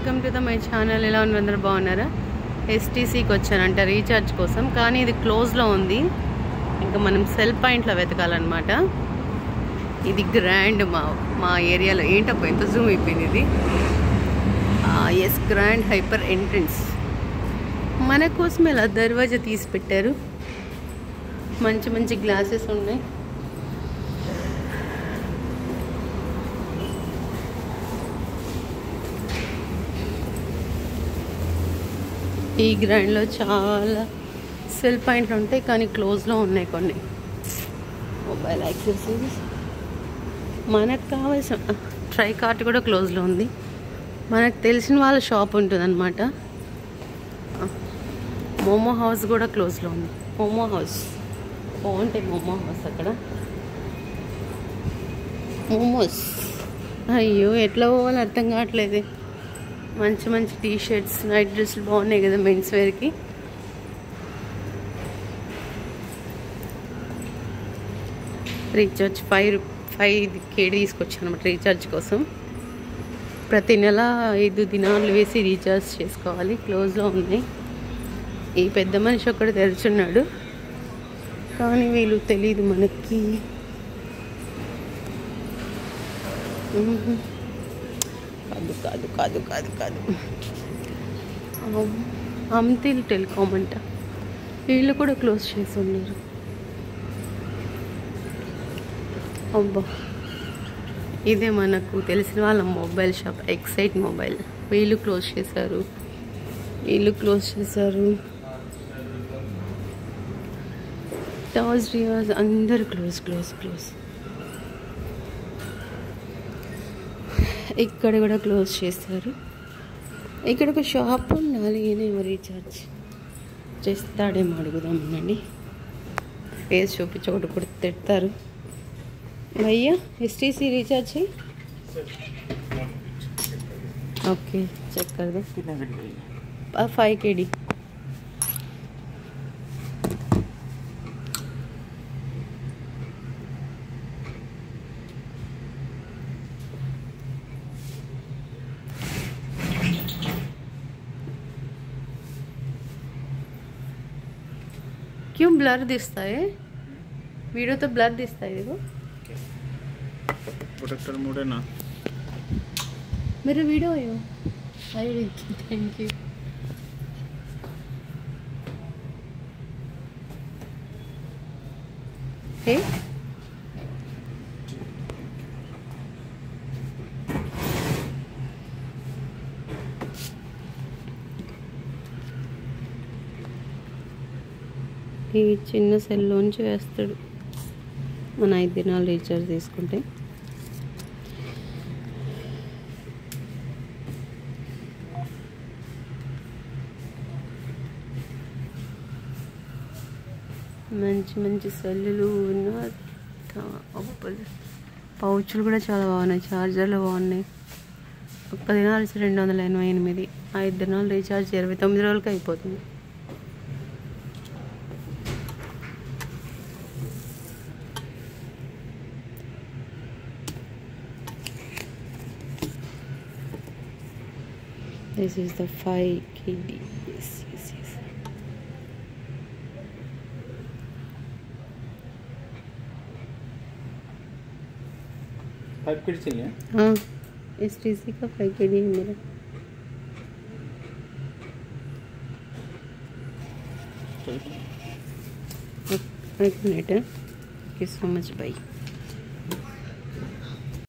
Welcome to the my channel. ఎలా ఉన్నారు అందరూ? బాగున్నారా? ఎస్టీసీకి వచ్చానంట రీఛార్జ్ కోసం, కానీ ఇది క్లోజ్లో ఉంది. ఇంకా మనం సెల్ పాయింట్లో వెతకాలన్నమాట. ఇది గ్రాండ్ మా ఏరియాలో. ఏంటప్ప ఎంత జూమ్ అయిపోయింది ఇది. Yes, grand hyper entrance. మన కోసం ఇలా దర్వాజా తీసి పెట్టారు. మంచి మంచి గ్లాసెస్ ఉన్నాయి. ఈ గ్రాండ్లో చాలా సెల్ పాయింట్లు ఉంటాయి, కానీ క్లోజ్లో ఉన్నాయి కొన్ని. మొబైల్ యాక్సెసరీస్, మనకు కావాల్సిన ట్రై కార్ట్ కూడా క్లోజ్లో ఉంది. మనకు తెలిసిన వాళ్ళ షాప్ ఉంటుందన్నమాట. మోమో హౌస్ కూడా క్లోజ్లో ఉంది. మోమో హౌస్ బాగుంటాయి. మోమో హౌస్ అక్కడ మోమోస్. అయ్యో, ఎట్లా పోవాలో అర్థం కావట్లేదు. మంచి మంచి టీ షర్ట్స్, నైట్ డ్రెస్సులు బాగున్నాయి కదా మెన్స్ వేర్కి. రీఛార్జ్ 5 KD తీసుకొచ్చాను అనమాట రీఛార్జ్ కోసం. ప్రతి నెల 5 దినాలు వేసి రీఛార్జ్ చేసుకోవాలి. క్లోజ్లో ఉన్నాయి. ఈ పెద్ద మనిషి ఒక్కడు తెరుచున్నాడు, కానీ వీళ్ళు తెలీదు మనకి. కాదు కాదు కాదు కాదు కాదు అమ్తిల్ టెలికామ్ అంట. వీళ్ళు కూడా క్లోజ్ చేసి ఉన్నారు. అబ్బా, ఇదే మనకు తెలిసిన వాళ్ళ మొబైల్ షాప్, ఎక్సైట్ మొబైల్. వీళ్ళు క్లోజ్ చేశారు, వీళ్ళు క్లోజ్ చేశారు. టాజ్ రియాజ్ అందరు క్లోజ్ క్లోజ్ క్లోజ్. ఇక్కడ కూడా క్లోజ్ చేస్తారు. ఇక్కడ ఒక షాప్ ఉండాలి. ఈయనేమో రీఛార్జ్ చేస్తాడేమో అడుగుదామనండి. ఫేస్ చూపించి ఒకటి కూడా తిడతారు. భయ్యా ఎస్టీసీ రీఛార్జ్ చేయి. ఓకే, చెక్ कर दो. 5 KD. क्यों ब्लर दिखता है? वीडियो तो ब्लर दिखता है. देखो प्रोटेक्टर मोड है ना. मेरा वीडियो है वो. Thank you. हे ఈ చిన్న సెల్లోంచి వేస్తాడు. మన 5 దినాలు రీఛార్జ్ తీసుకుంటే. మంచి మంచి సెల్లులు ఉన్న పౌచులు కూడా చాలా బాగున్నాయి. ఛార్జర్లు బాగున్నాయి. 1 దినాలు 288. 5 దినాలు రీఛార్జ్ 29 రోజులకి అయిపోతుంది. This is the 5 KD. Yes. 5 KD चाहिए. हाँ, STC का 5 KD है मेरा. एक मिनट है. Thank you so much. Bye.